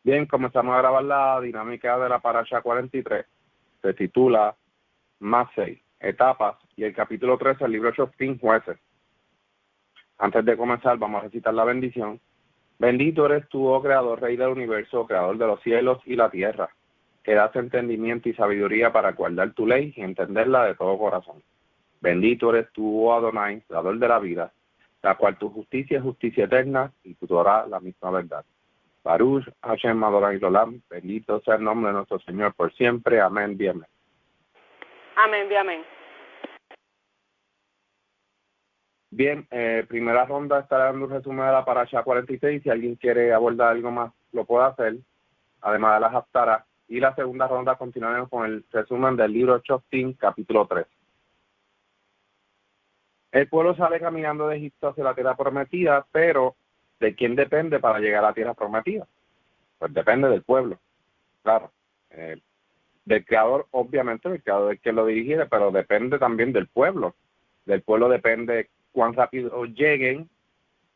Bien, comenzamos a grabar la dinámica de la Parasha 43. Se titula Más 6, etapas, y el capítulo 13, el libro Shoftim, jueces. Antes de comenzar, vamos a recitar la bendición. Bendito eres tú, oh Creador, Rey del universo, Creador de los cielos y la tierra, que das entendimiento y sabiduría para guardar tu ley y entenderla de todo corazón. Bendito eres tú, oh Adonai, Dador de la vida, la cual tu justicia es justicia eterna y tu Torah la misma verdad. Baruch Hashem Adonai Olam, bendito sea el nombre de nuestro Señor por siempre. Amén, bien. Amén, bien, amén. Bien, primera ronda estará dando un resumen de la Parasha 46. Si alguien quiere abordar algo más, lo puede hacer, además de las haftarah. Y la segunda ronda continuaremos con el resumen del libro Shoftim, capítulo 3. El pueblo sale caminando de Egipto hacia la tierra prometida, pero ¿de quién depende para llegar a la tierra prometida? Pues depende del pueblo, claro. Del creador, obviamente, el creador es quien lo dirige, pero depende también del pueblo. Del pueblo depende cuán rápido lleguen,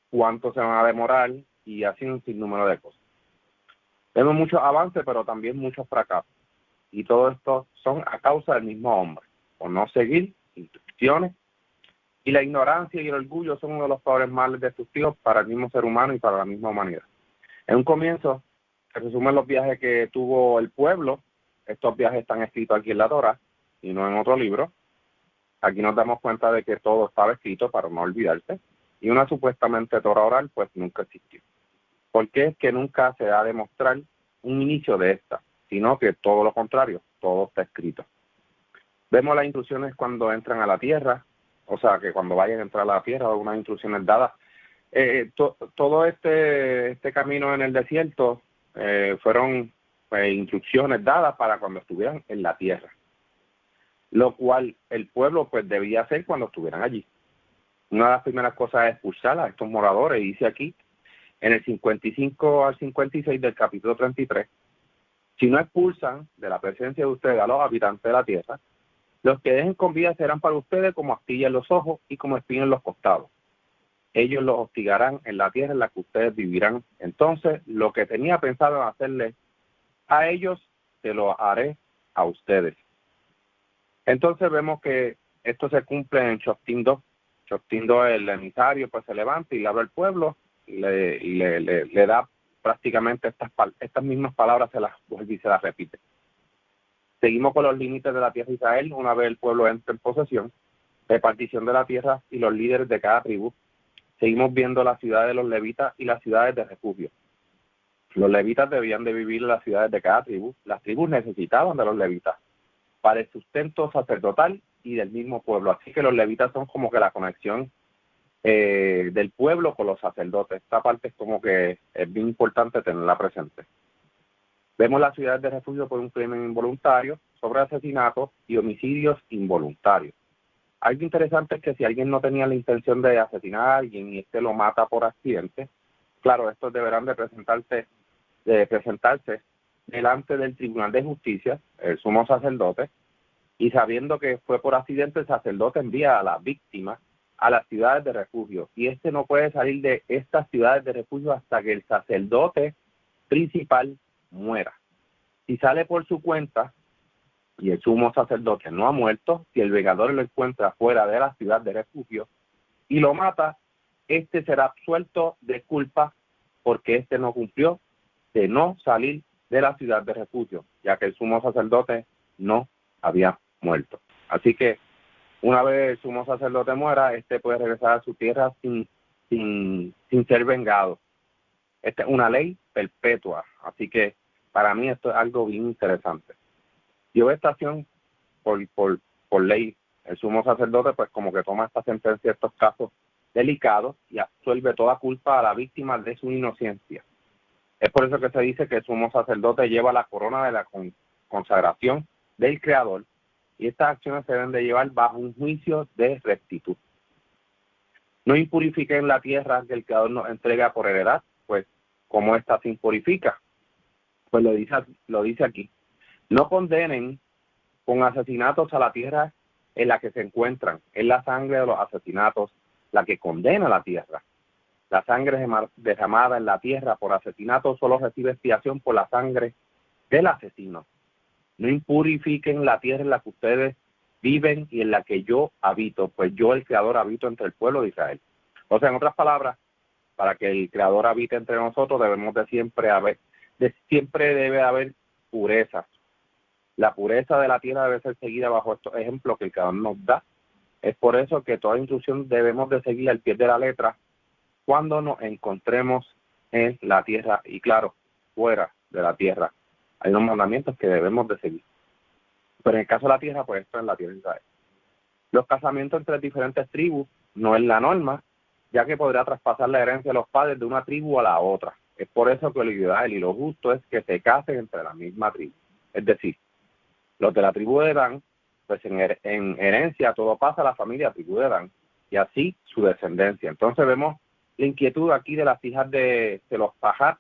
cuánto se van a demorar, y así un sinnúmero de cosas. Vemos muchos avances, pero también muchos fracasos. Y todo esto son a causa del mismo hombre, por no seguir instrucciones. Y la ignorancia y el orgullo son uno de los peores males destructivos para el mismo ser humano y para la misma humanidad. En un comienzo, se resumen los viajes que tuvo el pueblo. Estos viajes están escritos aquí en la Torah y no en otro libro. Aquí nos damos cuenta de que todo estaba escrito para no olvidarse. Y una supuestamente Torah oral, pues nunca existió. ¿Por qué es que nunca se da a demostrar un inicio de esta? Sino que todo lo contrario, todo está escrito. Vemos las instrucciones cuando entran a la tierra, o sea, que cuando vayan a entrar a la tierra, unas instrucciones dadas. Todo este camino en el desierto fueron instrucciones dadas para cuando estuvieran en la tierra, lo cual el pueblo pues debía hacer cuando estuvieran allí. Una de las primeras cosas es expulsar a estos moradores, y dice aquí, en el 55 al 56 del capítulo 33, si no expulsan de la presencia de ustedes a los habitantes de la tierra, los que dejen con vida serán para ustedes como astilla en los ojos y como espina en los costados. Ellos los hostigarán en la tierra en la que ustedes vivirán. Entonces, lo que tenía pensado en hacerle a ellos, se lo haré a ustedes. Entonces vemos que esto se cumple en Shoftim 2. Shoftim 2, el emisario pues se levanta y le habla al pueblo y le da prácticamente estas mismas palabras, se las vuelve y se las repite. Seguimos con los límites de la tierra de Israel. Una vez el pueblo entra en posesión, repartición de la tierra y los líderes de cada tribu. Seguimos viendo las ciudades de los levitas y las ciudades de refugio. Los levitas debían de vivir en las ciudades de cada tribu. Las tribus necesitaban de los levitas para el sustento sacerdotal y del mismo pueblo. Así que los levitas son como que la conexión del pueblo con los sacerdotes. Esta parte es como que es bien importante tenerla presente. Vemos las ciudades de refugio por un crimen involuntario, sobre asesinatos y homicidios involuntarios. Algo interesante es que si alguien no tenía la intención de asesinar a alguien y lo mata por accidente, claro, estos deberán de presentarse delante del Tribunal de Justicia, el sumo sacerdote, y sabiendo que fue por accidente, el sacerdote envía a la víctima a las ciudades de refugio, y no puede salir de estas ciudades de refugio hasta que el sacerdote principal muera. Si sale por su cuenta y el sumo sacerdote no ha muerto, si el vengador lo encuentra fuera de la ciudad de refugio y lo mata, será absuelto de culpa porque no cumplió de no salir de la ciudad de refugio, ya que el sumo sacerdote no había muerto. Así que una vez el sumo sacerdote muera, puede regresar a su tierra sin ser vengado. Esta es una ley perpetua, así que para mí esto es algo bien interesante. Yo esta acción por ley, el sumo sacerdote pues como que toma esta sentencia, estos casos delicados, y absuelve toda culpa a la víctima de su inocencia. Es por eso que se dice que el sumo sacerdote lleva la corona de la consagración del Creador, y estas acciones se deben de llevar bajo un juicio de rectitud. No impurifiquen la tierra que el Creador nos entrega por heredad, pues como ésta se impurifica. Pues lo dice aquí. No condenen con asesinatos a la tierra en la que se encuentran. Es la sangre de los asesinatos la que condena la tierra. La sangre derramada en la tierra por asesinato solo recibe expiación por la sangre del asesino. No impurifiquen la tierra en la que ustedes viven y en la que yo habito, pues yo, el Creador, habito entre el pueblo de Israel. O sea, en otras palabras, para que el Creador habite entre nosotros, debemos siempre debe haber pureza. La pureza de la tierra debe ser seguida bajo estos ejemplos que el Creador nos da. Es por eso que toda instrucción debemos de seguir al pie de la letra cuando nos encontremos en la tierra y, claro, fuera de la tierra. Hay unos mandamientos que debemos de seguir. Pero en el caso de la tierra, pues esto es la tierra de Israel. Los casamientos entre diferentes tribus no es la norma, ya que podrá traspasar la herencia de los padres de una tribu a la otra. Es por eso que lo ideal y lo justo es que se casen entre la misma tribu. Es decir, los de la tribu de Dan, pues en herencia todo pasa a la familia tribu de Dan, y así su descendencia. Entonces vemos la inquietud aquí de las hijas de los Pahat,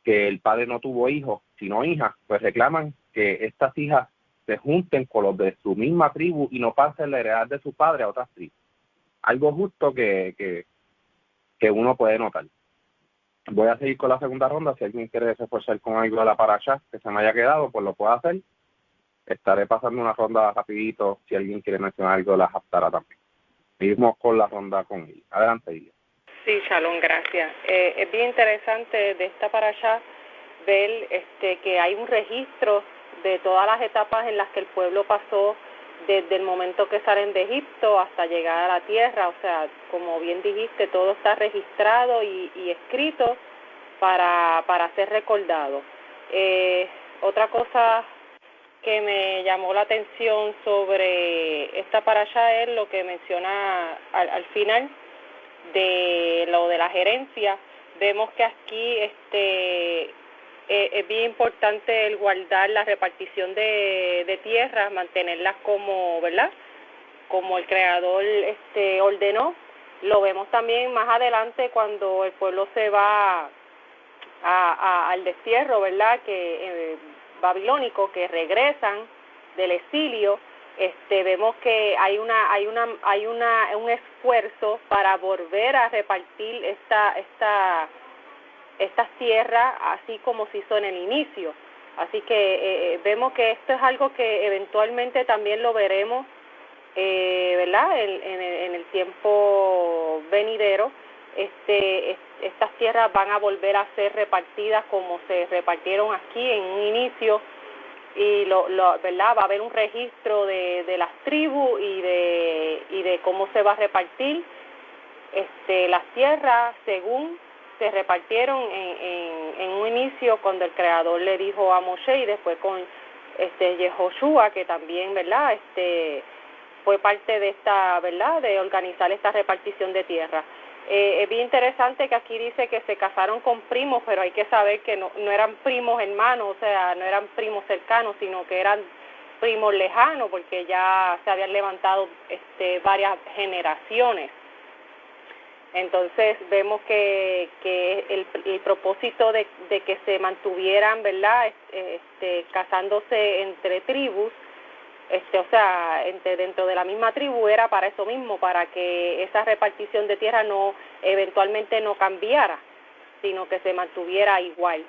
que el padre no tuvo hijos, sino hijas, pues reclaman que estas hijas se junten con los de su misma tribu y no pasen la heredad de su padre a otras tribus. Algo justo que uno puede notar. Voy a seguir con la segunda ronda. Si alguien quiere reforzar con algo de la parasha que se me haya quedado, pues lo puede hacer. Estaré pasando una ronda rapidito si alguien quiere mencionar algo de la Haftarah también. Seguimos con la ronda con ella. Adelante, Ilia. Sí, Shalom, gracias. Es bien interesante de esta parasha ver que hay un registro de todas las etapas en las que el pueblo pasó desde el momento que salen de Egipto hasta llegar a la tierra. O sea, como bien dijiste, todo está registrado y escrito para ser recordado. Otra cosa que me llamó la atención sobre esta parasha es lo que menciona al final de lo de la gerencia. Vemos que aquí es bien importante el guardar la repartición de tierras, mantenerlas como, ¿verdad?, como el Creador ordenó. Lo vemos también más adelante cuando el pueblo se va al destierro, ¿verdad?, que babilónico, que regresan del exilio. Vemos que hay un esfuerzo para volver a repartir estas tierras así como se hizo en el inicio. Así que vemos que esto es algo que eventualmente también lo veremos, ¿verdad?, en el tiempo venidero. Estas tierras van a volver a ser repartidas como se repartieron aquí en un inicio, y ¿verdad?, va a haber un registro de las tribus y de cómo se va a repartir las tierras según se repartieron en un inicio cuando el Creador le dijo a Moshe, y después con Yehoshua, que también, ¿verdad?, fue parte de esta, ¿verdad?, de organizar esta repartición de tierra. Es bien interesante que aquí dice que se casaron con primos, pero hay que saber que no eran primos hermanos, o sea, no eran primos cercanos, sino que eran primos lejanos, porque ya se habían levantado varias generaciones. Entonces vemos que el propósito de que se mantuvieran, ¿verdad?, casándose entre tribus, o sea, dentro de la misma tribu, era para eso mismo, para que esa repartición de tierra eventualmente no cambiara, sino que se mantuviera igual.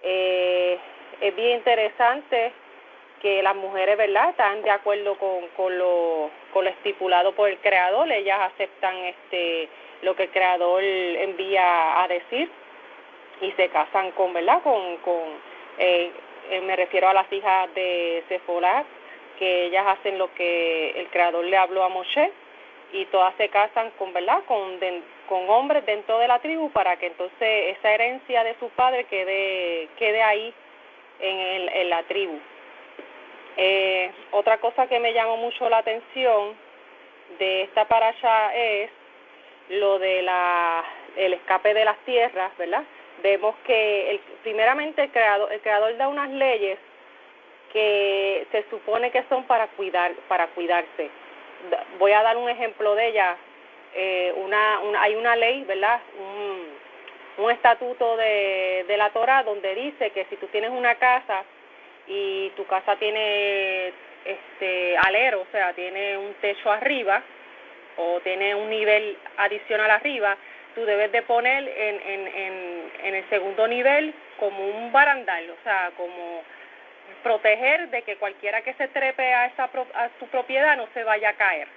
Es bien interesante que las mujeres, ¿verdad?, están de acuerdo con lo estipulado por el Creador. Ellas aceptan lo que el Creador envía a decir y se casan con, ¿verdad?, me refiero a las hijas de Sephora, que ellas hacen lo que el Creador le habló a Moshe, y todas se casan con, ¿verdad?, con hombres dentro de la tribu, para que entonces esa herencia de su padre quede ahí en la tribu. Otra cosa que me llamó mucho la atención de esta parasha es lo de el escape de las tierras, ¿verdad? Vemos que primeramente el creador da unas leyes que se supone que son para cuidarse. Voy a dar un ejemplo de ella. Hay una ley, ¿verdad?, un estatuto de la Torah, donde dice que si tú tienes una casa y tu casa tiene alero, o sea, tiene un techo arriba o tiene un nivel adicional arriba, tú debes de poner en el segundo nivel como un barandal, o sea, como proteger de que cualquiera que se trepe a tu propiedad no se vaya a caer.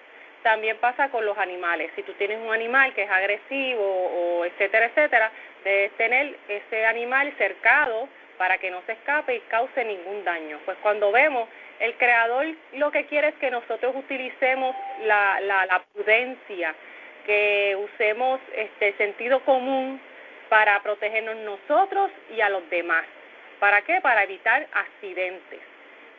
También pasa con los animales. Si tú tienes un animal que es agresivo o etcétera, etcétera, debes tener ese animal cercado para que no se escape y cause ningún daño. Pues cuando vemos, el Creador lo que quiere es que nosotros utilicemos la prudencia, que usemos sentido común para protegernos nosotros y a los demás. ¿Para qué? Para evitar accidentes.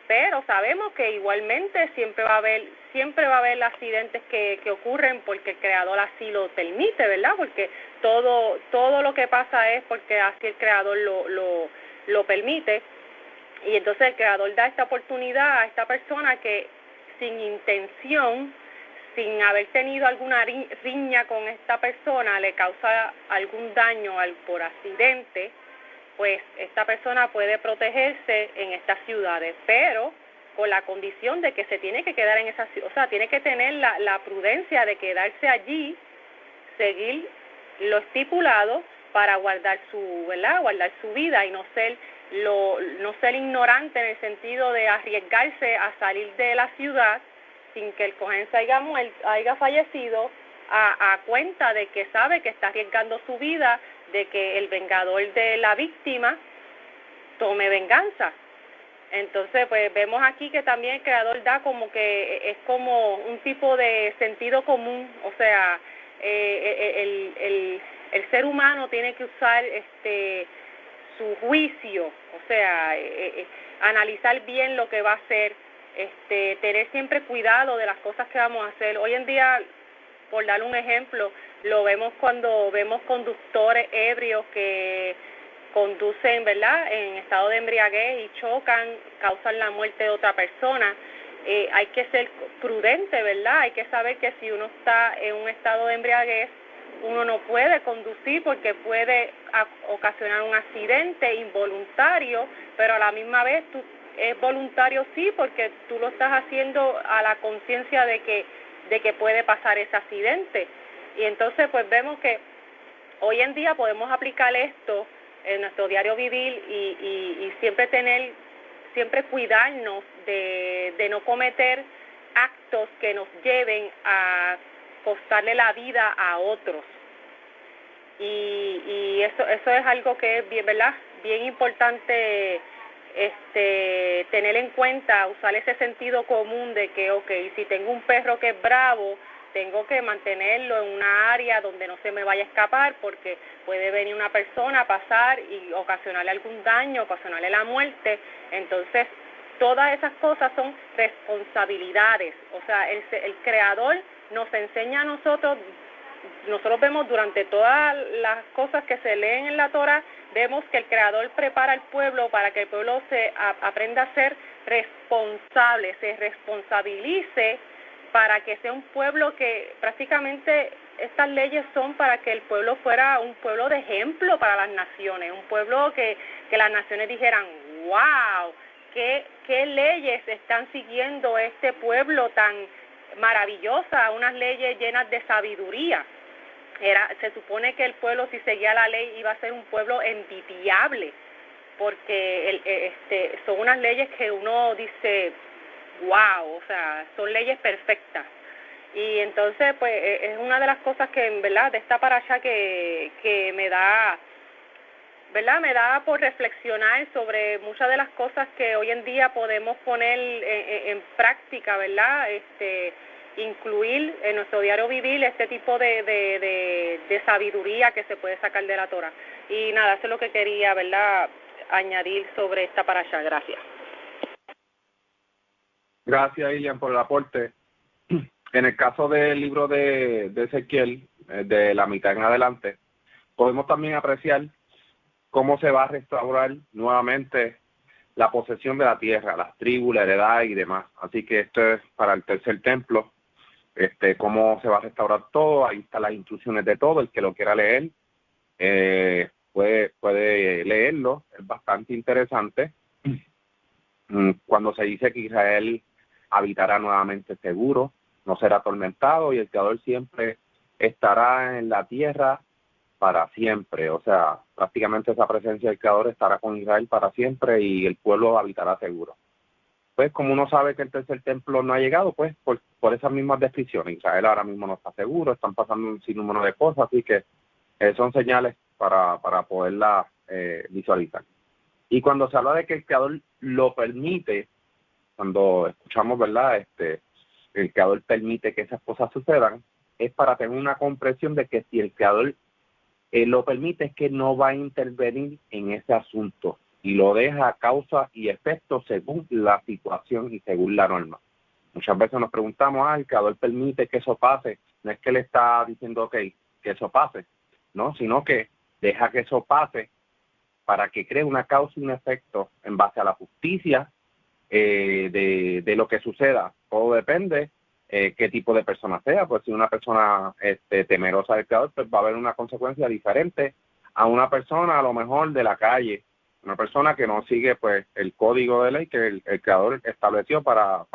Pero sabemos que igualmente siempre va a haber accidentes que ocurren porque el Creador así lo permite, ¿verdad? Porque todo lo que pasa es porque así el Creador lo permite. Y entonces el Creador da esta oportunidad a esta persona que sin intención, sin haber tenido alguna riña con esta persona, le causa algún daño por accidente, pues esta persona puede protegerse en estas ciudades, pero con la condición de que se tiene que quedar en esa ciudad, o sea, tiene que tener la prudencia de quedarse allí, seguir lo estipulado para guardar su vida y no ser ignorante en el sentido de arriesgarse a salir de la ciudad sin que el cohense haya fallecido a cuenta de que sabe que está arriesgando su vida, de que el vengador de la víctima tome venganza. Entonces, pues vemos aquí que también el Creador da como que es como un tipo de sentido común, o sea, el ser humano tiene que usar su juicio, o sea, analizar bien lo que va a hacer, tener siempre cuidado de las cosas que vamos a hacer. Hoy en día, por dar un ejemplo, lo vemos cuando vemos conductores ebrios que conducen, ¿verdad?, en estado de embriaguez y chocan, causan la muerte de otra persona. Hay que ser prudente, ¿verdad? Hay que saber que si uno está en un estado de embriaguez, uno no puede conducir porque puede ocasionar un accidente involuntario, pero a la misma vez es voluntario sí, porque tú lo estás haciendo a la conciencia de que puede pasar ese accidente. Y entonces pues vemos que hoy en día podemos aplicar esto en nuestro diario vivir y siempre cuidarnos de no cometer actos que nos lleven a costarle la vida a otros. Y eso es algo que es bien, ¿verdad?, bien importante tener en cuenta, usar ese sentido común de que, si tengo un perro que es bravo, tengo que mantenerlo en una área donde no se me vaya a escapar porque puede venir una persona a pasar y ocasionarle algún daño, ocasionarle la muerte. Entonces, todas esas cosas son responsabilidades. O sea, el Creador nos enseña a nosotros vemos durante todas las cosas que se leen en la Torah, vemos que el Creador prepara al pueblo para que el pueblo aprenda a ser responsable, se responsabilice para que sea un pueblo que prácticamente estas leyes son para que el pueblo fuera un pueblo de ejemplo para las naciones, un pueblo que las naciones dijeran, wow, qué leyes están siguiendo este pueblo tan maravillosa, unas leyes llenas de sabiduría. Se supone que el pueblo, si seguía la ley, iba a ser un pueblo envidiable, porque son unas leyes que uno dice, wow, o sea, son leyes perfectas. Y entonces, pues, es una de las cosas que, en verdad, de esta parasha que me da, ¿verdad?, me da por reflexionar sobre muchas de las cosas que hoy en día podemos poner en práctica, ¿verdad?, incluir en nuestro diario vivir este tipo de sabiduría que se puede sacar de la Torah. Y nada, eso es lo que quería, ¿verdad?, añadir sobre esta parasha. Gracias. Gracias, Ilian, por el aporte. En el caso del libro de Ezequiel, de la mitad en adelante, podemos también apreciar cómo se va a restaurar nuevamente la posesión de la tierra, las tribus, la heredad y demás. Así que esto es para el tercer templo, cómo se va a restaurar todo. Ahí están las instrucciones de todo. El que lo quiera leer puede leerlo. Es bastante interesante. Cuando se dice que Israel habitará nuevamente seguro, no será atormentado y el Creador siempre estará en la tierra para siempre, o sea, prácticamente esa presencia del Creador estará con Israel para siempre y el pueblo habitará seguro. Pues como uno sabe que el tercer templo no ha llegado, pues por esas mismas descripciones, Israel ahora mismo no está seguro, están pasando un sinnúmero de cosas, así que son señales para poderla visualizar. Y cuando se habla de que el Creador lo permite, cuando escuchamos, ¿verdad?, el Creador permite que esas cosas sucedan, es para tener una comprensión de que si el Creador lo permite es que no va a intervenir en ese asunto y lo deja a causa y efecto según la situación y según la norma. Muchas veces nos preguntamos, el Creador permite que eso pase, no es que él está diciendo que eso pase, no, sino que deja que eso pase para que cree una causa y un efecto en base a la justicia de lo que suceda. Todo depende qué tipo de persona sea, pues si una persona temerosa del Creador, pues va a haber una consecuencia diferente a una persona a lo mejor de la calle, una persona que no sigue pues el código de ley que el Creador estableció para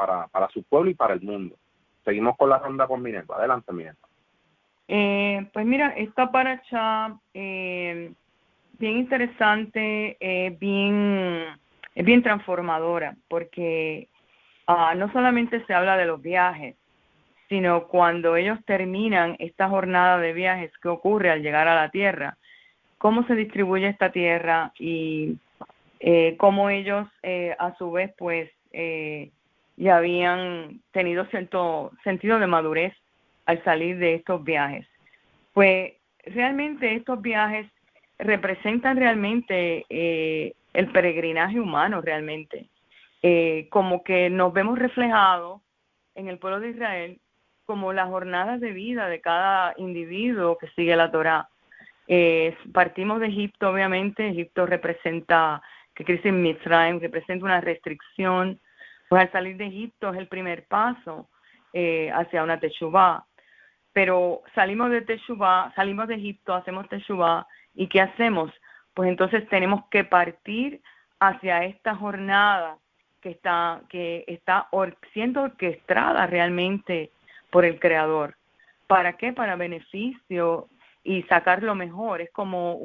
su pueblo y para el mundo. Seguimos con la ronda con Minerva. Adelante, Minerva. Pues mira, esta paracha bien interesante, es bien transformadora, porque no solamente se habla de los viajes, sino cuando ellos terminan esta jornada de viajes, ¿qué ocurre al llegar a la tierra? ¿Cómo se distribuye esta tierra? Y cómo ellos a su vez pues ya habían tenido cierto sentido de madurez al salir de estos viajes. Pues realmente estos viajes representan realmente el peregrinaje humano realmente. Como que nos vemos reflejados en el pueblo de Israel como las jornadas de vida de cada individuo que sigue la Torá. Partimos de Egipto, obviamente. Egipto representa, que Cristo en Mitzrayim, representa una restricción. Pues al salir de Egipto es el primer paso hacia una teshuvá. Pero salimos de Egipto, hacemos teshuvá, ¿y qué hacemos? Pues entonces tenemos que partir hacia esta jornada que está siendo orquestada realmente por el Creador. ¿Para qué? Para beneficio y sacar lo mejor. Es como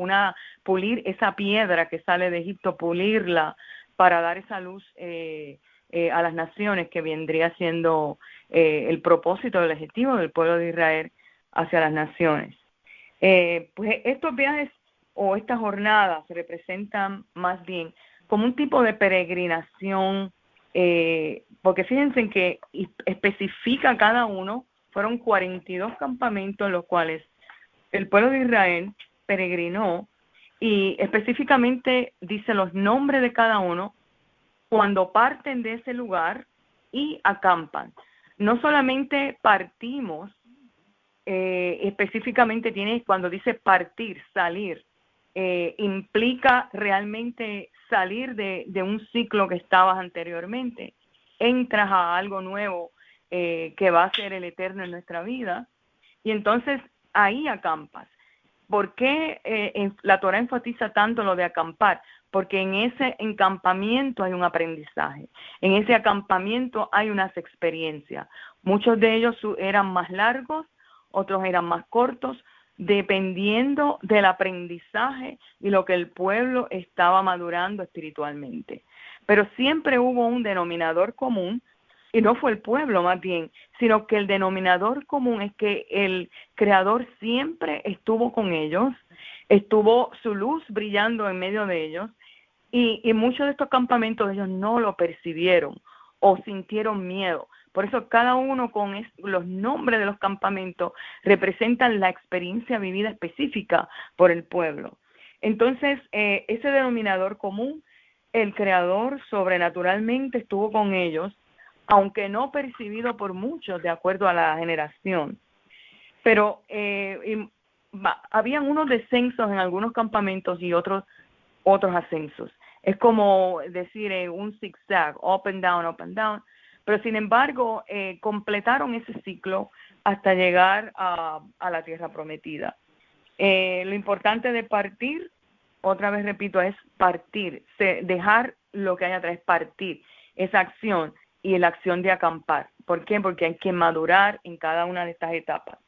pulir esa piedra que sale de Egipto, pulirla para dar esa luz a las naciones, que vendría siendo el propósito, el objetivo del pueblo de Israel hacia las naciones. Pues estos viajes o estas jornadas se representan más bien como un tipo de peregrinación, porque fíjense en que especifica cada uno, fueron 42 campamentos en los cuales el pueblo de Israel peregrinó, y específicamente dice los nombres de cada uno cuando parten de ese lugar y acampan. No solamente partimos, específicamente cuando dice partir, salir, implica realmente salir de un ciclo que estabas anteriormente. Entras a algo nuevo que va a ser el eterno en nuestra vida, y entonces ahí acampas. ¿Por qué la Torah enfatiza tanto lo de acampar? Porque en ese encampamiento hay un aprendizaje, en ese acampamiento hay unas experiencias. Muchos de ellos eran más largos, otros eran más cortos, dependiendo del aprendizaje y lo que el pueblo estaba madurando espiritualmente. Pero siempre hubo un denominador común, y no fue el pueblo más bien, sino que el denominador común es que el Creador siempre estuvo con ellos, estuvo su luz brillando en medio de ellos, y muchos de estos campamentos ellos no lo percibieron o sintieron miedo. Por eso cada uno con los nombres de los campamentos representan la experiencia vivida específica por el pueblo. Entonces, ese denominador común, el Creador sobrenaturalmente estuvo con ellos, aunque no percibido por muchos de acuerdo a la generación. Pero habían unos descensos en algunos campamentos y otros ascensos. Es como decir un zigzag, up and down, pero sin embargo completaron ese ciclo hasta llegar a la tierra prometida. Lo importante de partir, otra vez repito, es partir, dejar lo que hay atrás, partir, esa acción y la acción de acampar. ¿Por qué? Porque hay que madurar en cada una de estas etapas.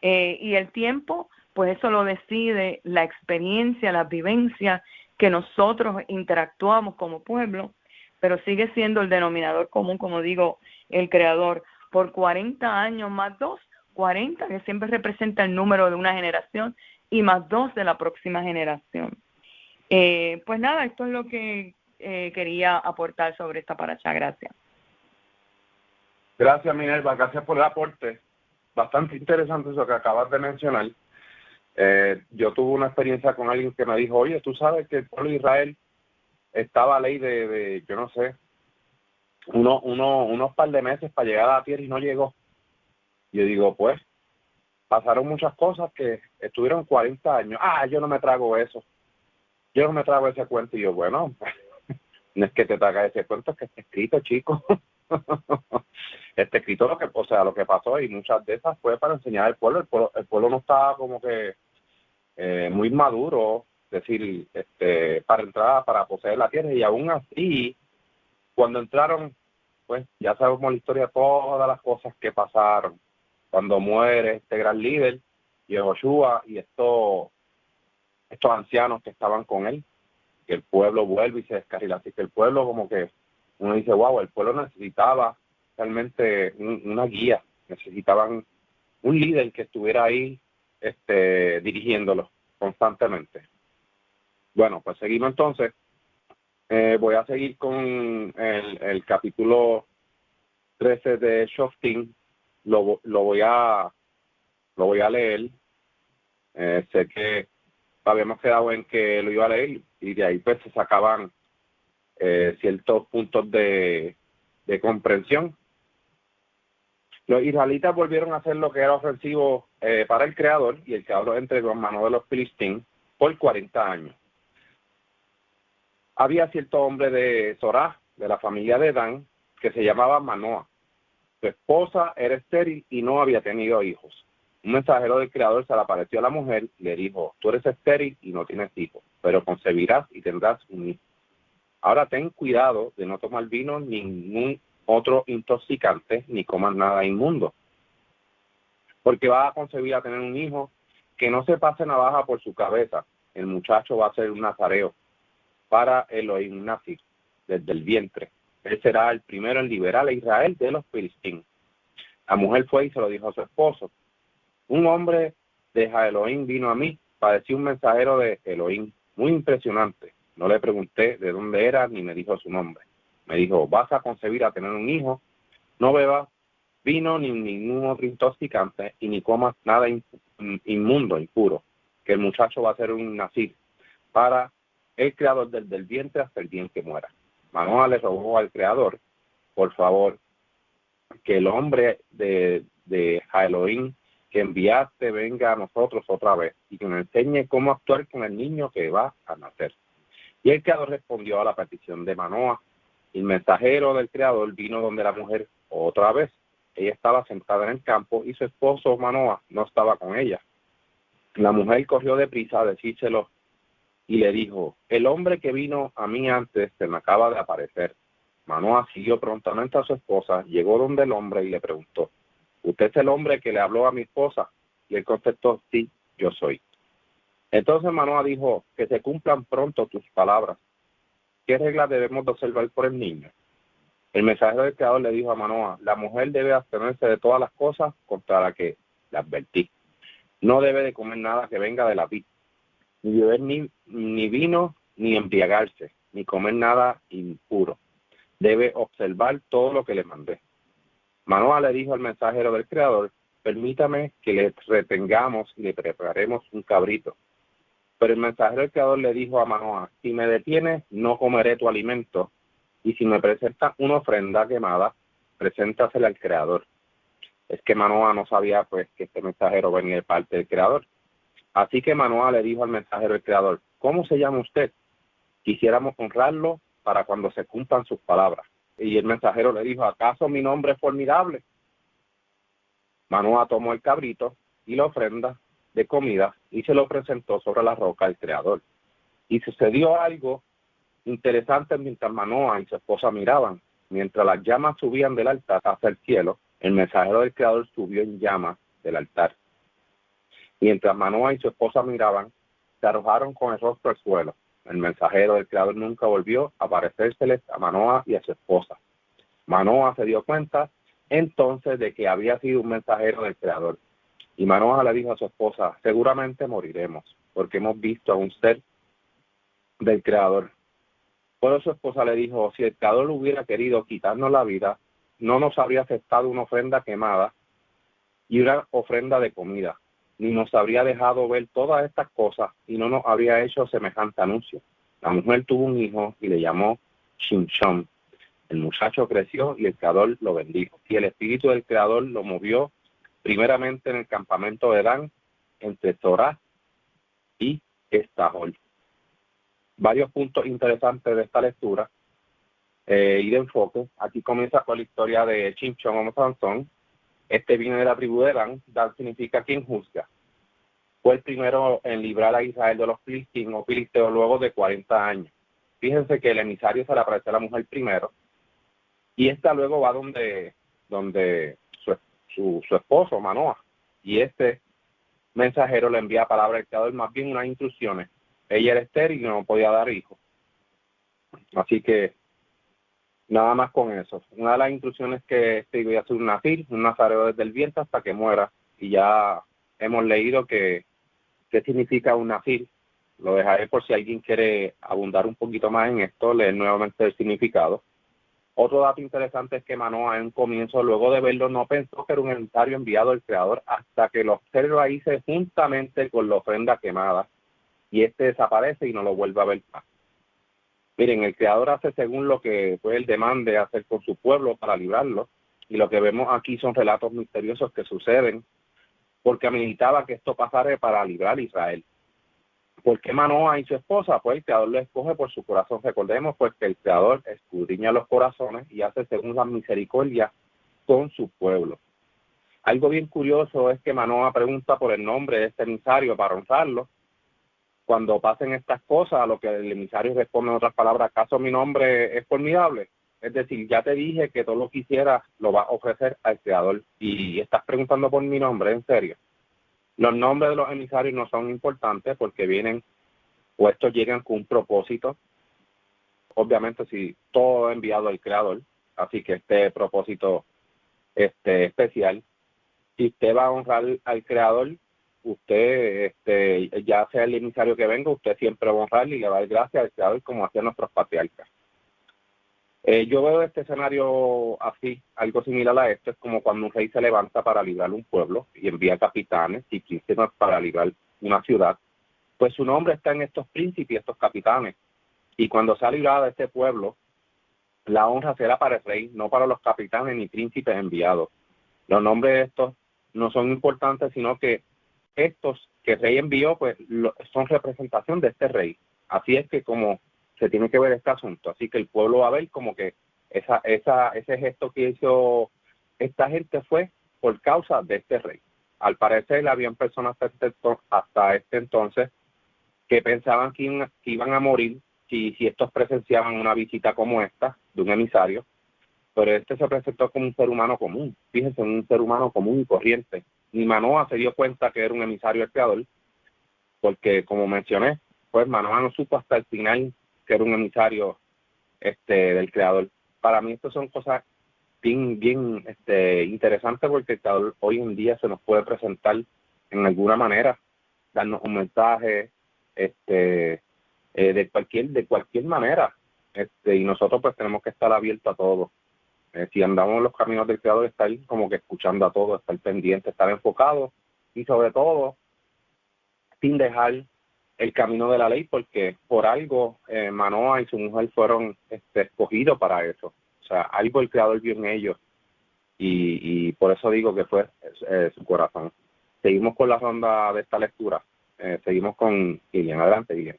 Y el tiempo pues eso lo decide la experiencia, la vivencia que nosotros interactuamos como pueblo, pero sigue siendo el denominador común, como digo, el Creador. Por 40 años más 2, 40, que siempre representa el número de una generación, y más 2 de la próxima generación. Pues nada, esto es lo que quería aportar sobre esta paracha. Gracias. Gracias, Minerva. Gracias por el aporte. Bastante interesante eso que acabas de mencionar. Yo tuve una experiencia con alguien que me dijo, oye, tú sabes que el pueblo de Israel estaba a ley de yo no sé, unos par de meses para llegar a la tierra y no llegó. Yo digo, pues, pasaron muchas cosas que estuvieron 40 años. Yo no me trago eso. Yo no me trago ese cuento. Y yo, bueno, no es que te tragas ese cuento, es que está escrito, chico. Está escrito lo que pasó, y muchas de esas fue para enseñar al pueblo. El pueblo no estaba como que muy maduro, es decir, para entrar, para poseer la tierra, y aún así, cuando entraron, pues ya sabemos la historia, todas las cosas que pasaron. Cuando muere este gran líder, Yehoshua, y estos ancianos que estaban con él, que el pueblo vuelve y se descarrila. Así que el pueblo, como que uno dice, wow, el pueblo necesitaba realmente una guía, necesitaban un líder que estuviera ahí dirigiéndolo constantemente. Bueno, pues seguimos entonces. Voy a seguir con el capítulo 13 de Shoftim. Lo voy a leer. Sé que habíamos quedado en que lo iba a leer, y de ahí pues se sacaban ciertos puntos de comprensión. Los israelitas volvieron a hacer lo que era ofensivo para el Creador, y el Creador los entregó en manos de los filisteos por 40 años. Había cierto hombre de Zorá, de la familia de Dan, que se llamaba Manoa. Su esposa era estéril y no había tenido hijos. Un mensajero del Creador se le apareció a la mujer y le dijo, tú eres estéril y no tienes hijos, pero concebirás y tendrás un hijo. Ahora ten cuidado de no tomar vino ni ningún otro intoxicante, ni comas nada inmundo, porque vas a concebir a tener un hijo, que no se pase navaja por su cabeza. El muchacho va a ser un nazareo para Elohim Nazir, desde el vientre. Él será el primero en liberar a Israel de los filisteos. La mujer fue y se lo dijo a su esposo. Un hombre de Elohim vino a mí, parecía un mensajero de Elohim, muy impresionante. No le pregunté de dónde era ni me dijo su nombre. Me dijo, vas a concebir a tener un hijo, no bebas vino ni ningún otro intoxicante y ni comas nada inmundo, impuro, que el muchacho va a ser un nazir para el Creador desde el vientre hasta el día en que muera. Manoa le rogó al Creador, por favor, que el hombre de Elohim que enviaste venga a nosotros otra vez y que nos enseñe cómo actuar con el niño que va a nacer. Y el Creador respondió a la petición de Manoa. El mensajero del Creador vino donde la mujer otra vez. Ella estaba sentada en el campo y su esposo Manoa no estaba con ella. La mujer corrió deprisa a decírselo y le dijo, el hombre que vino a mí antes se me acaba de aparecer. Manoa siguió prontamente a su esposa, llegó donde el hombre y le preguntó, ¿usted es el hombre que le habló a mi esposa? Y él contestó, sí, yo soy. Entonces Manoa dijo, que se cumplan pronto tus palabras. ¿Qué reglas debemos de observar por el niño? El mensajero del Creador le dijo a Manoa, la mujer debe abstenerse de todas las cosas contra las que le advertí. No debe de comer nada que venga de la vid, ni beber ni vino, ni embriagarse, ni comer nada impuro. Debe observar todo lo que le mandé. Manoa le dijo al mensajero del Creador, permítame que le retengamos y le preparemos un cabrito. Pero el mensajero del Creador le dijo a Manoa, si me detienes, no comeré tu alimento, y si me presentas una ofrenda quemada, preséntasela al Creador. Es que Manoa no sabía pues que este mensajero venía de parte del Creador. Así que Manoa le dijo al mensajero del Creador, ¿cómo se llama usted? Quisiéramos honrarlo para cuando se cumplan sus palabras. Y el mensajero le dijo, ¿acaso mi nombre es formidable? Manoa tomó el cabrito y la ofrenda de comida y se lo presentó sobre la roca al Creador. Y sucedió algo interesante mientras Manoa y su esposa miraban. Mientras las llamas subían del altar hacia el cielo, el mensajero del Creador subió en llamas del altar. Mientras Manoah y su esposa miraban, se arrojaron con el rostro al suelo. El mensajero del Creador nunca volvió a aparecérseles a Manoah y a su esposa. Manoah se dio cuenta entonces de que había sido un mensajero del Creador. Y Manoah le dijo a su esposa, seguramente moriremos, porque hemos visto a un ser del Creador. Pero su esposa le dijo, si el Creador hubiera querido quitarnos la vida, no nos habría aceptado una ofrenda quemada y una ofrenda de comida, ni nos habría dejado ver todas estas cosas y no nos habría hecho semejante anuncio. La mujer tuvo un hijo y le llamó Shimshon. El muchacho creció y el Creador lo bendijo. Y el Espíritu del Creador lo movió primeramente en el campamento de Dan, entre Torah y Estajol. Varios puntos interesantes de esta lectura y de enfoque. Aquí comienza con la historia de Shimshon o Sansón. Este viene de la tribu de Dan. Dan significa quien juzga. Fue el primero en librar a Israel de los filisteos o filisteos luego de 40 años. Fíjense que el emisario se le aparece a la mujer primero y esta luego va donde su esposo, Manoah, y este mensajero le envía palabra al Creador, más bien unas instrucciones. Ella era estéril y no podía dar hijos. Así que nada más con eso. Una de las instrucciones que iba a ser un nazareo desde el vientre hasta que muera. Y ya hemos leído qué significa un nazir. Lo dejaré por si alguien quiere abundar un poquito más en esto, leer nuevamente el significado. Otro dato interesante es que Manoah en un comienzo, luego de verlo, no pensó que era un emisario enviado del Creador hasta que lo observa y se juntamente con la ofrenda quemada y este desaparece y no lo vuelve a ver más. Miren, el Creador hace según lo que pues, él demande hacer con su pueblo para librarlo, y lo que vemos aquí son relatos misteriosos que suceden porque ameritaba que esto pasara para librar a Israel. ¿Por qué Manoah y su esposa? Pues el Creador lo escoge por su corazón. Recordemos pues que el Creador escudriña los corazones y hace según la misericordia con su pueblo. Algo bien curioso es que Manoah pregunta por el nombre de este emisario para honrarlo. Cuando pasen estas cosas, a lo que el emisario responde en otras palabras, ¿acaso mi nombre es formidable? Es decir, ya te dije que todo lo que hicieras lo vas a ofrecer al Creador y estás preguntando por mi nombre, ¿en serio? Los nombres de los emisarios no son importantes porque vienen o estos llegan con un propósito. Obviamente, si todo es enviado al Creador, así que este propósito especial. Si usted va a honrar al Creador, usted, ya sea el emisario que venga, usted siempre va a honrarle y le va a dar gracias al Creador como hacían nuestros patriarcas. Yo veo este escenario así, algo similar a esto, es como cuando un rey se levanta para librar un pueblo y envía capitanes y príncipes para librar una ciudad, pues su nombre está en estos príncipes y estos capitanes. Y cuando sea librada este pueblo, la honra será para el rey, no para los capitanes ni príncipes enviados. Los nombres de estos no son importantes, sino que estos que el rey envió, pues son representación de este rey. Así es que como se tiene que ver este asunto. Así que el pueblo va a ver como que ese gesto que hizo esta gente fue por causa de este rey. Al parecer habían personas hasta este entonces que pensaban que iban a morir si estos presenciaban una visita como esta de un emisario, pero este se presentó como un ser humano común. Fíjense, un ser humano común y corriente. Ni Manoah se dio cuenta que era un emisario del Creador, porque como mencioné, pues Manoah no supo hasta el final que era un emisario del Creador. Para mí estas son cosas bien interesantes porque el Creador hoy en día se nos puede presentar en alguna manera, darnos un mensaje de cualquier manera, y nosotros pues tenemos que estar abiertos a todo. Si andamos en los caminos del Creador, estar como que escuchando a todo, estar pendiente, estar enfocado y sobre todo sin dejar el camino de la ley, porque por algo Manoah y su mujer fueron escogidos para eso. O sea, algo el Creador vio en ellos y por eso digo que fue su corazón. Seguimos con la ronda de esta lectura. Seguimos con Lilian. Adelante, Lilian.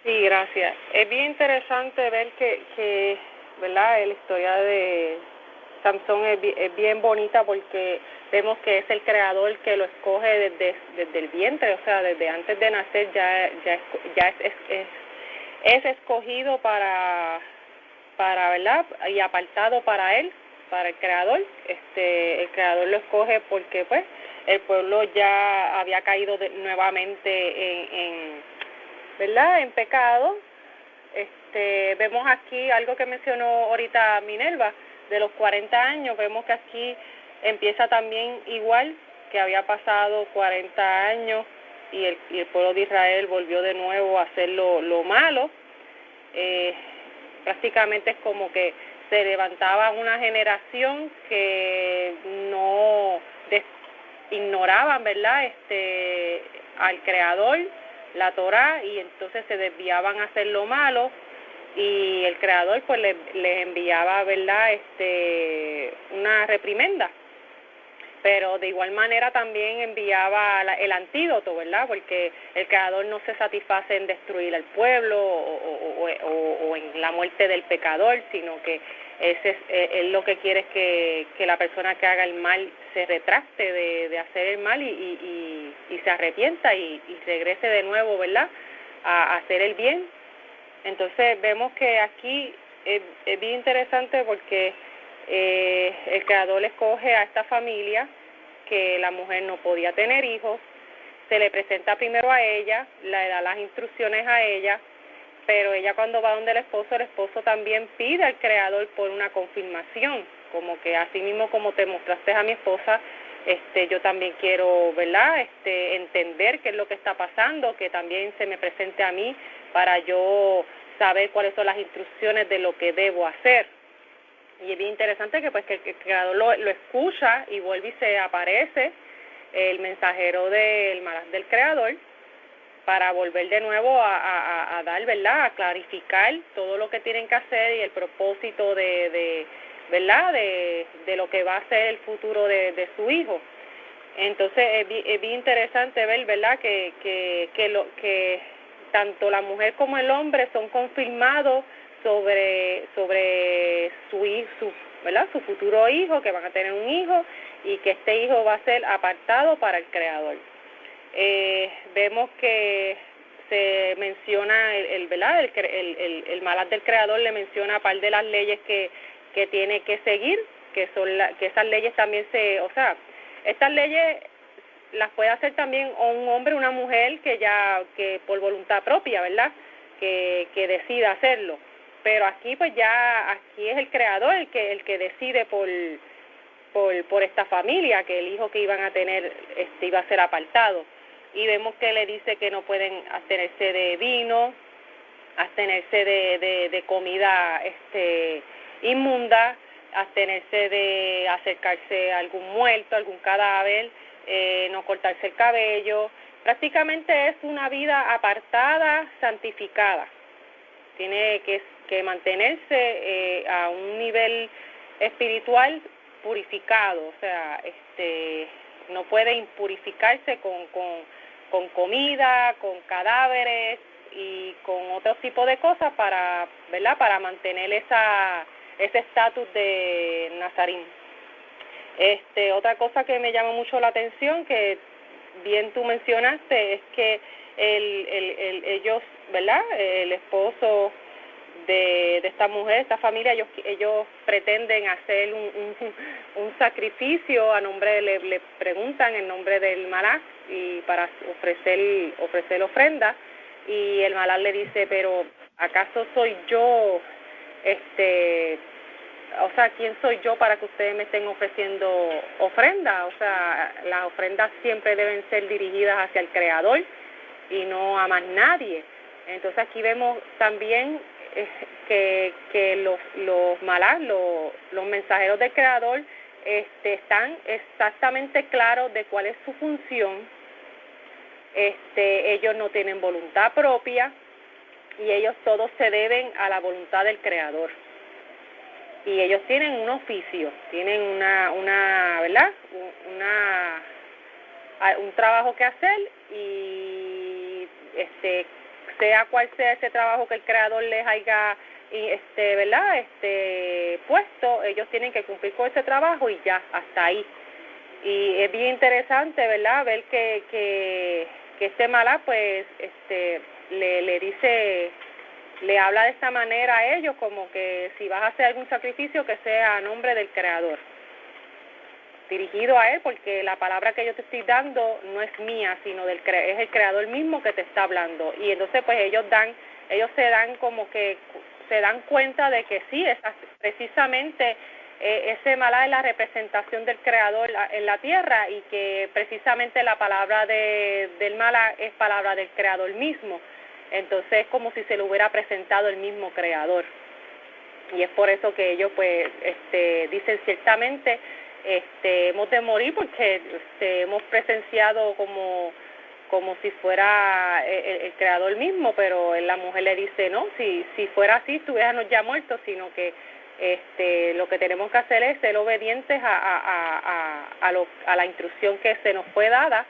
Sí, gracias. Es bien interesante ver que ¿verdad? La historia de Sansón es bien bonita porque vemos que es el Creador que lo escoge desde el vientre, o sea, desde antes de nacer ya es escogido para ¿verdad? Y apartado para él, para el Creador. El Creador lo escoge porque pues el pueblo ya había caído nuevamente ¿verdad?, en pecado. Vemos aquí algo que mencionó ahorita Minerva, de los 40 años, vemos que aquí empieza también igual, que había pasado 40 años y el pueblo de Israel volvió de nuevo a hacer lo malo. Prácticamente es como que se levantaba una generación que no ignoraban, ¿verdad?, al Creador, la Torá, y entonces se desviaban a hacer lo malo, y el Creador pues les enviaba, ¿verdad?, una reprimenda. Pero de igual manera también enviaba el antídoto, ¿verdad?, porque el Creador no se satisface en destruir al pueblo o en la muerte del pecador, sino que él lo que quiere es que la persona que haga el mal se retracte de hacer el mal y se arrepienta y regrese de nuevo, ¿verdad?, a hacer el bien. Entonces vemos que aquí es bien interesante porque el Creador escoge a esta familia, que la mujer no podía tener hijos, se le presenta primero a ella, le da las instrucciones a ella, pero ella cuando va donde el esposo también pide al Creador por una confirmación, como que así mismo como te mostraste a mi esposa, yo también quiero, ¿verdad?, entender qué es lo que está pasando, que también se me presente a mí para yo saber cuáles son las instrucciones de lo que debo hacer. Y es bien interesante que pues que el Creador lo escucha y vuelve y se aparece el mensajero del malaj del Creador para volver de nuevo a dar, ¿verdad?, a clarificar todo lo que tienen que hacer y el propósito ¿verdad?, de lo que va a ser el futuro de su hijo. Entonces es bien interesante ver, ¿verdad?, que tanto la mujer como el hombre son confirmados sobre su hijo, ¿verdad?, su futuro hijo, que van a tener un hijo y que este hijo va a ser apartado para el Creador. Vemos que se menciona ¿verdad?, el malaj del Creador le menciona a par de las leyes que tiene que seguir, que esas leyes también estas leyes las puede hacer también un hombre o una mujer que por voluntad propia, ¿verdad?, que decida hacerlo. Pero aquí pues aquí es el Creador el que decide por esta familia, que el hijo que iban a tener iba a ser apartado. Y vemos que le dice que no pueden abstenerse de vino, abstenerse de comida inmunda, abstenerse de acercarse a algún muerto, algún cadáver, no cortarse el cabello. Prácticamente es una vida apartada, santificada. Tiene que mantenerse a un nivel espiritual purificado, o sea, no puede impurificarse con comida, con cadáveres y con otro tipo de cosas para, ¿verdad?, para mantener ese estatus de nazarín. Otra cosa que me llama mucho la atención, que bien tú mencionaste, es que ellos, ¿verdad?, el esposo de esta mujer, esta familia, ellos pretenden hacer un sacrificio a nombre, le preguntan en nombre del malaj y para ofrecer ofrenda, y el malaj le dice, pero ¿acaso soy yo, quién soy yo para que ustedes me estén ofreciendo ofrenda? O sea, las ofrendas siempre deben ser dirigidas hacia el Creador y no a más nadie. Entonces aquí vemos también que los malaj, los mensajeros del Creador, están exactamente claros de cuál es su función. Ellos no tienen voluntad propia y ellos todos se deben a la voluntad del Creador. Y ellos tienen un oficio, tienen ¿verdad?, un trabajo que hacer, y sea cual sea ese trabajo que el Creador les haya ¿verdad?, puesto, ellos tienen que cumplir con ese trabajo y ya, hasta ahí. Y es bien interesante, ¿verdad?, ver que este malaj pues le dice, le habla de esta manera a ellos, como que si vas a hacer algún sacrificio, que sea a nombre del Creador. dirigido a él, porque la palabra que yo te estoy dando no es mía, sino es el Creador mismo que te está hablando. Y entonces pues ellos se dan cuenta de que sí, precisamente ese Malá es la representación del Creador en la tierra, y que precisamente la palabra del Malá es palabra del Creador mismo. Entonces es como si se le hubiera presentado el mismo Creador. Y es por eso que ellos pues dicen ciertamente hemos de morir, porque hemos presenciado como si fuera el Creador mismo, pero la mujer le dice no, si fuera así estuviéramos ya muertos, sino que lo que tenemos que hacer es ser obedientes a la instrucción que se nos fue dada.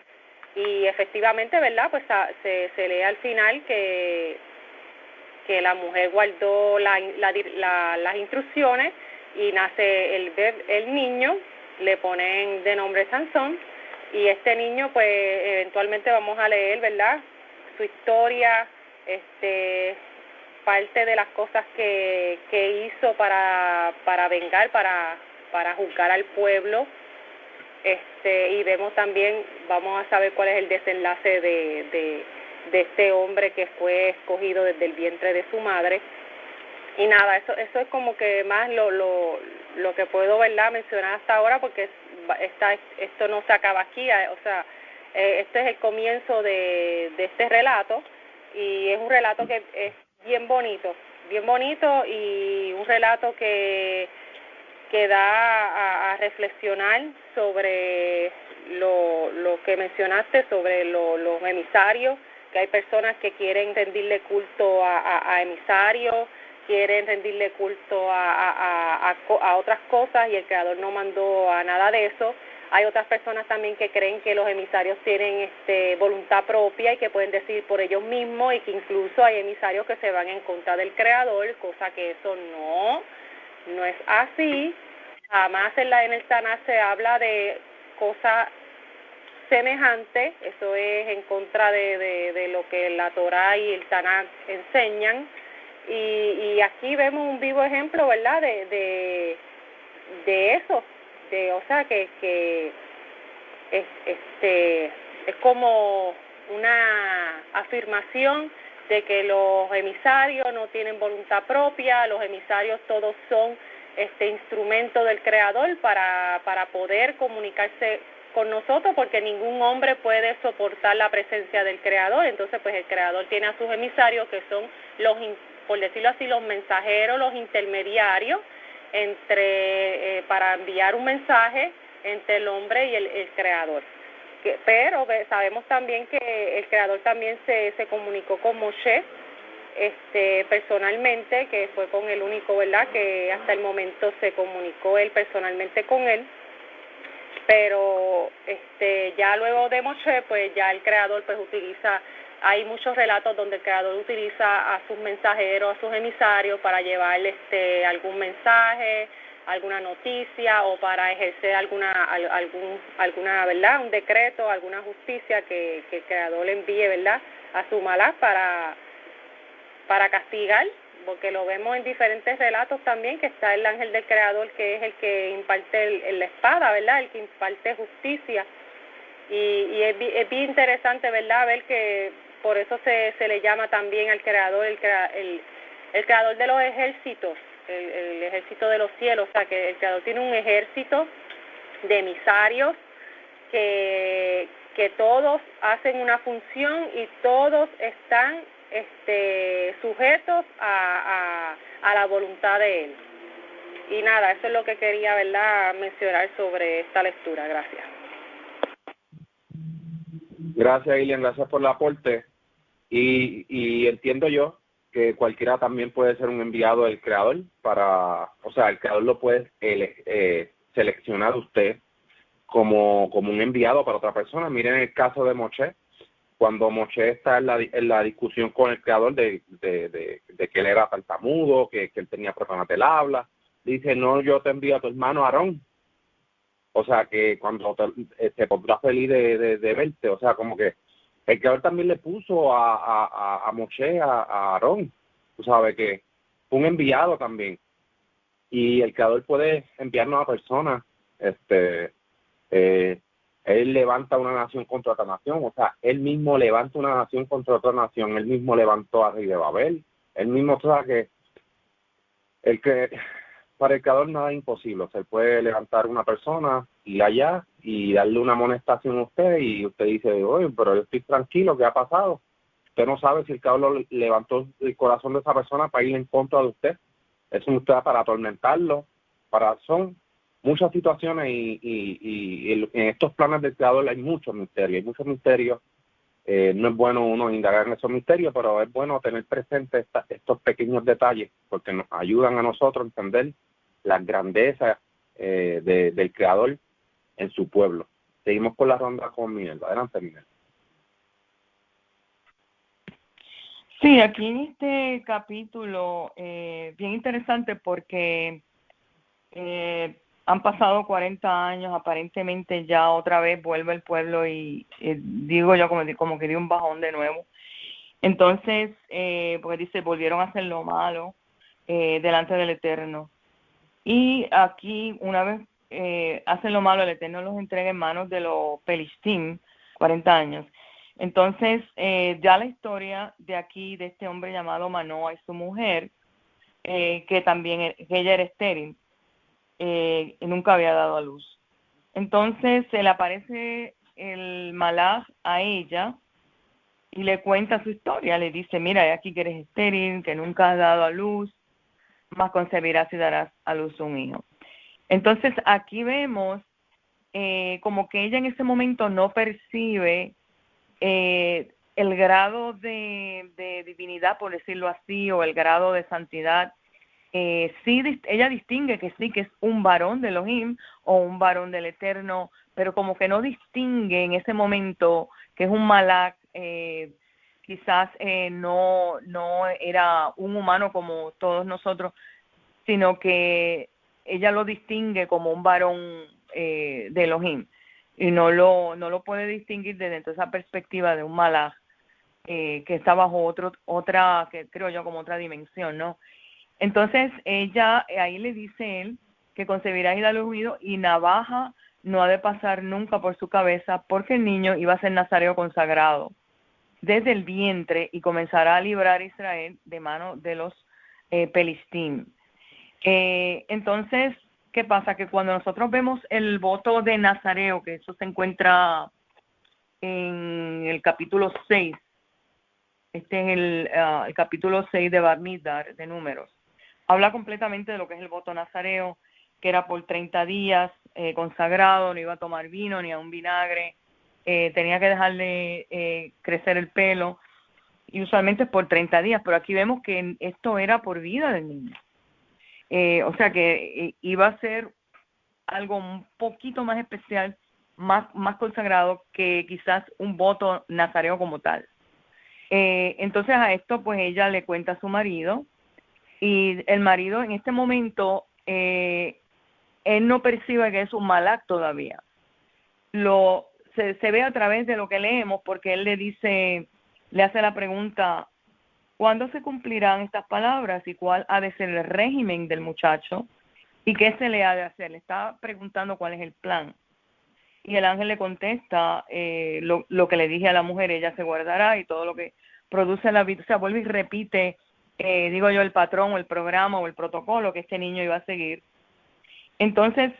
Y efectivamente, ¿verdad? Pues se lee al final que la mujer guardó las instrucciones y nace el niño, le ponen de nombre Sansón, y este niño pues eventualmente vamos a leer, ¿verdad?, su historia, parte de las cosas que hizo para vengar, para juzgar al pueblo, y vemos también, vamos a saber cuál es el desenlace de este hombre que fue escogido desde el vientre de su madre. Y nada, eso es como que más lo que puedo, ¿verdad?, mencionar hasta ahora, porque esto no se acaba aquí, o sea, este es el comienzo de este relato, y es un relato que es bien bonito, y un relato que da a reflexionar sobre lo que mencionaste, sobre los emisarios, que hay personas que quieren rendirle culto a emisarios, quieren rendirle culto a otras cosas, y el Creador no mandó a nada de eso. Hay otras personas también que creen que los emisarios tienen voluntad propia y que pueden decidir por ellos mismos, y que incluso hay emisarios que se van en contra del Creador, cosa que eso no es así. Jamás en el Tanaj se habla de cosas semejantes. Eso es en contra de lo que la Torá y el Tanaj enseñan, y aquí vemos un vivo ejemplo, ¿verdad?, de eso, o sea que es como una afirmación de que los emisarios no tienen voluntad propia. Los emisarios todos son instrumento del Creador para poder comunicarse con nosotros, porque ningún hombre puede soportar la presencia del Creador. Entonces pues el Creador tiene a sus emisarios, que son por decirlo así, los mensajeros, los intermediarios para enviar un mensaje entre el hombre y el Creador. Pero sabemos también que el Creador también se comunicó con Moshe personalmente, que fue con el único, ¿verdad?, que hasta el momento se comunicó él personalmente con él. Pero ya luego de Moshe, pues ya el Creador pues hay muchos relatos donde el Creador utiliza a sus mensajeros, a sus emisarios, para llevar algún mensaje, alguna noticia, o para ejercer alguna ¿verdad?, un decreto, alguna justicia que el Creador le envíe, ¿verdad?, a su Malá para castigar, porque lo vemos en diferentes relatos también, que está el ángel del Creador, que es el que imparte la espada, ¿verdad?, el que imparte justicia. Y es bien interesante, ¿verdad?, ver que por eso se le llama también al Creador el Creador de los ejércitos, el ejército de los cielos. O sea, que el Creador tiene un ejército de emisarios que todos hacen una función, y todos están sujetos a la voluntad de Él. Y nada, eso es lo que quería, ¿verdad?, mencionar sobre esta lectura. Gracias. Gracias, Ilian, gracias por el aporte. Y entiendo yo que cualquiera también puede ser un enviado del Creador o sea, el Creador lo puede seleccionar a usted como un enviado para otra persona. Miren el caso de Moshe, cuando Moshe está en la discusión con el Creador de que él era tartamudo, que él tenía problemas del habla, dice, no, yo te envío a tu hermano Aarón. O sea, que cuando te pondrás feliz de verte. O sea, como que el Creador también le puso a Moshe, a Aarón, tú sabes, que fue un enviado también. Y el Creador puede enviarnos a personas Él levanta una nación contra otra nación, o sea, él mismo levanta una nación contra otra nación, él mismo levantó a Rey de Babel, él mismo, o sea, que para el creador nada es imposible, o sea, él puede levantar una persona, ir allá y darle una amonestación a usted y usted dice, oye, pero yo estoy tranquilo, ¿qué ha pasado? Usted no sabe si el creador levantó el corazón de esa persona para ir en contra de usted, es usted para atormentarlo, son muchas situaciones y en estos planes del creador hay muchos misterios, no es bueno uno indagar en esos misterios, pero es bueno tener presente estos pequeños detalles porque nos ayudan a nosotros a entender las grandezas del creador en su pueblo. Seguimos con la ronda con Minerva. Adelante, Minerva. Sí, aquí en este capítulo, bien interesante porque han pasado 40 años, aparentemente ya otra vez vuelve el pueblo y digo yo como que dio un bajón de nuevo. Entonces, porque dice, volvieron a hacer lo malo delante del Eterno. Y aquí, una vez hacen lo malo, el Eterno los entrega en manos de los Pelistín, 40 años. Entonces, ya la historia de aquí, de este hombre llamado Manoa y su mujer, que también que ella era estéril, y nunca había dado a luz. Entonces, se le aparece el malaj a ella y le cuenta su historia. Le dice, mira, aquí que eres estéril, que nunca has dado a luz, mas concebirás y darás a luz un hijo. Entonces, aquí vemos como que ella en ese momento no percibe el grado de divinidad, por decirlo así, o el grado de santidad. Sí, ella distingue que sí, que es un varón de Elohim o un varón del Eterno, pero como que no distingue en ese momento que es un malak, quizás no era un humano como todos nosotros, sino que ella lo distingue como un varón de Elohim y no lo puede distinguir desde esa perspectiva de un malaj que está bajo otra, que creo yo como otra dimensión, ¿no? Entonces ella, ahí le dice él que concebirá y dará oído y navaja no ha de pasar nunca por su cabeza porque el niño iba a ser nazareo consagrado desde el vientre y comenzará a librar a Israel de mano de los Pelistín. Entonces, ¿qué pasa? Que cuando nosotros vemos el voto de Nazareo, que eso se encuentra en el capítulo 6, este es el capítulo 6 de Bar Middar, de Números, habla completamente de lo que es el voto nazareo, que era por 30 días consagrado, no iba a tomar vino ni a un vinagre, tenía que dejarle crecer el pelo, y usualmente es por 30 días, pero aquí vemos que esto era por vida del niño. O sea que iba a ser algo un poquito más especial, más consagrado que quizás un voto nazareo como tal. Entonces a esto pues ella le cuenta a su marido y el marido en este momento él no percibe que es un malak todavía. Se ve a través de lo que leemos porque él le hace la pregunta, ¿cuándo se cumplirán estas palabras y cuál ha de ser el régimen del muchacho y qué se le ha de hacer? Le está preguntando cuál es el plan. Y el ángel le contesta lo que le dije a la mujer, ella se guardará y todo lo que produce la vida. O sea, vuelve y repite, digo yo, el patrón o el programa o el protocolo que este niño iba a seguir. Entonces,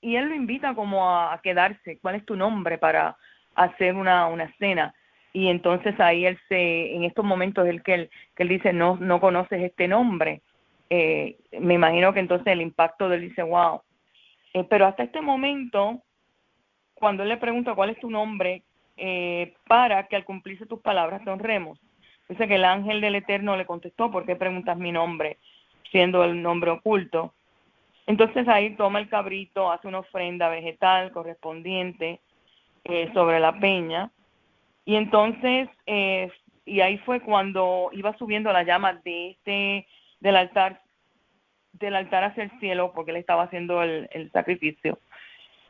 y él lo invita como a quedarse. ¿Cuál es tu nombre para hacer una cena? Y entonces ahí en estos momentos que él dice, no conoces este nombre. Me imagino que entonces el impacto de él dice, wow. Pero hasta este momento, cuando él le pregunta cuál es tu nombre, para que al cumplirse tus palabras te honremos. Dice que el ángel del Eterno le contestó, ¿por qué preguntas mi nombre, siendo el nombre oculto? Entonces ahí toma el cabrito, hace una ofrenda vegetal correspondiente sobre la peña, y entonces, y ahí fue cuando iba subiendo la llama del altar hacia el cielo, porque él estaba haciendo el sacrificio.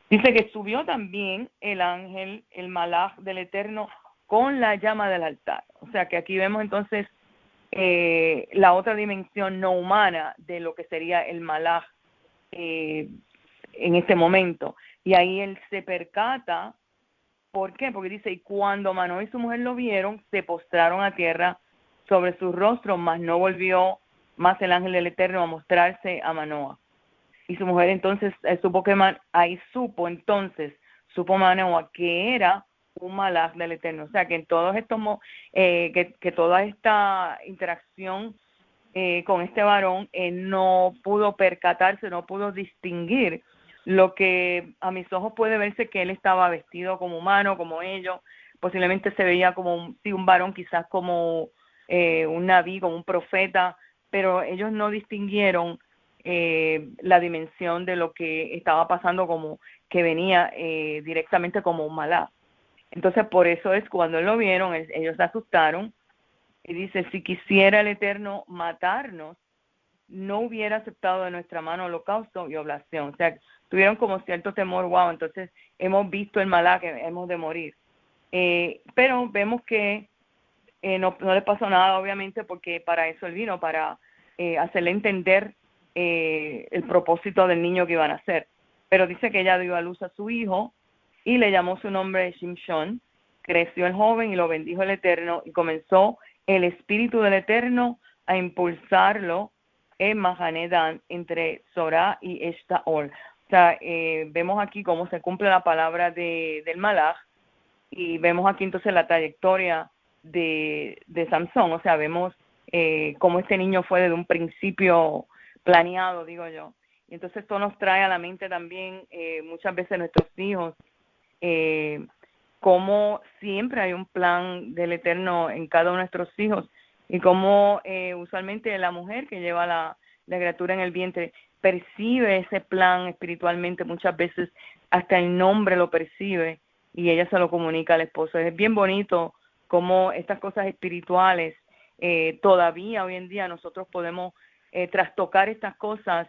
Dice que subió también el ángel, el malaj del Eterno, con la llama del altar. O sea que aquí vemos entonces la otra dimensión no humana de lo que sería el malaj en este momento. Y ahí él se percata. ¿Por qué? Porque dice, y cuando Manoah y su mujer lo vieron, se postraron a tierra sobre sus rostros, mas no volvió más el ángel del Eterno a mostrarse a Manoah. Y su mujer entonces supo Manoah que era un malaj del Eterno. O sea, que en todos estos que toda esta interacción con este varón, no pudo percatarse, no pudo distinguir lo que a mis ojos puede verse que él estaba vestido como humano, como ellos, posiblemente se veía como un varón, quizás como un naví, como un profeta, pero ellos no distinguieron la dimensión de lo que estaba pasando, como que venía directamente como un malá. Entonces, por eso es cuando lo vieron, ellos se asustaron y dice, si quisiera el Eterno matarnos, no hubiera aceptado de nuestra mano holocausto y oblación. O sea, tuvieron como cierto temor, wow, entonces hemos visto el malá, que hemos de morir. Pero vemos que no le pasó nada, obviamente, porque para eso él vino, para hacerle entender el propósito del niño que iban a hacer. Pero dice que ella dio a luz a su hijo y le llamó su nombre Shimshon. Creció el joven y lo bendijo el Eterno, y comenzó el Espíritu del Eterno a impulsarlo en Mahanedan, entre Zorá y Eshtaol. O sea, vemos aquí cómo se cumple la palabra del malaj, y vemos aquí entonces la trayectoria de Samson. O sea, vemos cómo este niño fue desde un principio planeado, digo yo. Y entonces esto nos trae a la mente también muchas veces nuestros hijos, cómo siempre hay un plan del Eterno en cada uno de nuestros hijos, y cómo usualmente la mujer que lleva la criatura en el vientre percibe ese plan espiritualmente, muchas veces hasta el nombre lo percibe, y ella se lo comunica al esposo. Es bien bonito cómo estas cosas espirituales, todavía hoy en día nosotros podemos trastocar estas cosas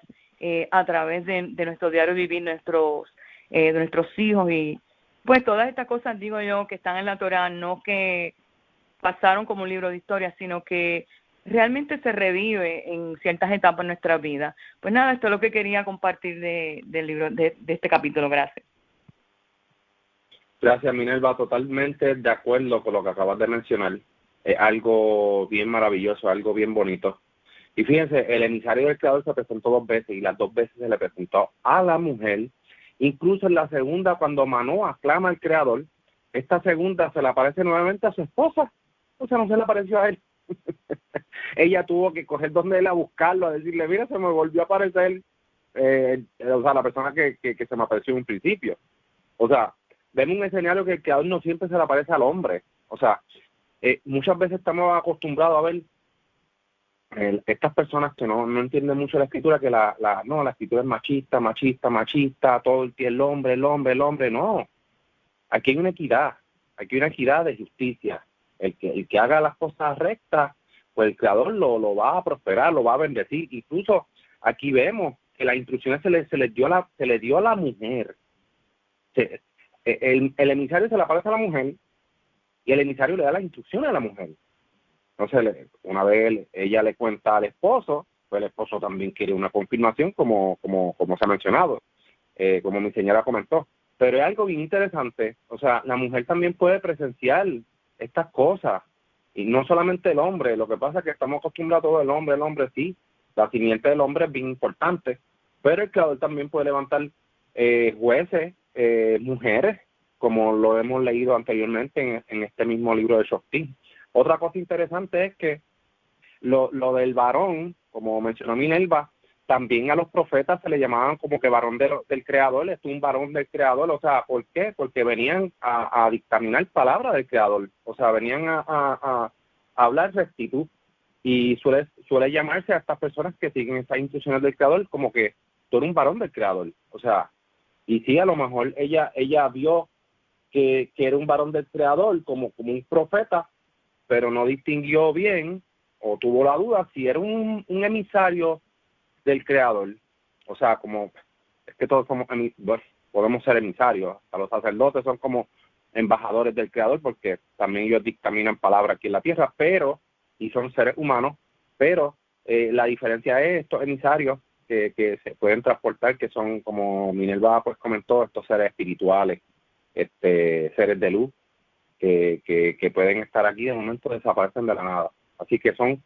a través de nuestro diario vivir, de nuestros hijos. Y pues todas estas cosas, digo yo, que están en la Torá, no que pasaron como un libro de historia, sino que realmente se revive en ciertas etapas de nuestra vida. Pues nada, esto es lo que quería compartir del libro, de este capítulo. Gracias. Gracias, Minerva. Totalmente de acuerdo con lo que acabas de mencionar. Es algo bien maravilloso, algo bien bonito. Y fíjense, el emisario del Creador se presentó 2 veces, y las 2 veces se le presentó a la mujer. Incluso en la segunda, cuando Manoah clama al Creador, esta segunda se le aparece nuevamente a su esposa. O sea, no se le apareció a él. Ella tuvo que coger donde él a buscarlo, a decirle, mira, se me volvió a aparecer, o sea, la persona que se me apareció en un principio. O sea, vemos un escenario que el Creador no siempre se le aparece al hombre. O sea, muchas veces estamos acostumbrados a ver estas personas que no entienden mucho la escritura, que la escritura es machista, todo el hombre, no. Aquí hay una equidad de justicia. El que haga las cosas rectas, pues el Creador lo va a prosperar, lo va a bendecir. Incluso aquí vemos que las instrucciones se le dio a la mujer. El emisario se le aparece a la mujer, y el emisario le da las instrucciones a la mujer. Entonces, una vez ella le cuenta al esposo, pues el esposo también quiere una confirmación, como se ha mencionado, como mi señora comentó. Pero es algo bien interesante. O sea, la mujer también puede presenciar estas cosas, y no solamente el hombre. Lo que pasa es que estamos acostumbrados al hombre. El hombre sí, la simiente del hombre es bien importante, pero el Creador también puede levantar jueces, mujeres, como lo hemos leído anteriormente en este mismo libro de Shoftim. Otra cosa interesante es que lo del varón, como mencionó Minerva, también a los profetas se le llamaban como que varón del Creador. Es un varón del Creador. O sea, ¿por qué? Porque venían a dictaminar palabra del Creador. O sea, venían a hablar rectitud. Y suele llamarse a estas personas que siguen estas instrucciones del Creador como que tú eres un varón del Creador. O sea, y sí, a lo mejor ella vio que era un varón del Creador como un profeta, pero no distinguió bien, o tuvo la duda si era un emisario del Creador. O sea, como es que todos somos podemos ser emisarios. A los sacerdotes son como embajadores del Creador, porque también ellos dictaminan palabra aquí en la tierra, y son seres humanos, pero la diferencia es estos emisarios que se pueden transportar, que son, como Minerva pues comentó, estos seres espirituales, seres de luz, que pueden estar aquí, de momento desaparecen de la nada. Así que son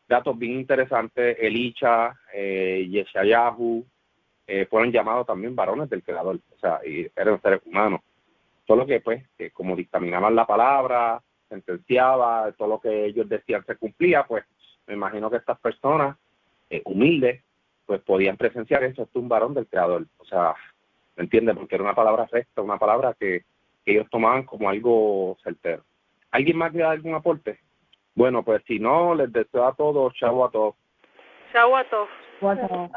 datos bien interesantes. Elisha, Yeshayahu, fueron llamados también varones del Creador, o sea, y eran seres humanos. Solo que pues, como dictaminaban la palabra, sentenciaba, todo lo que ellos decían se cumplía, pues me imagino que estas personas humildes, pues podían presenciar eso. Esto es un varón del Creador, o sea, ¿me entiendes? Porque era una palabra recta, una palabra que ellos tomaban como algo certero. ¿Alguien más quiere dar algún aporte? Bueno, pues si no, les deseo a todos, chavo a todos. Chau a todos. Bueno.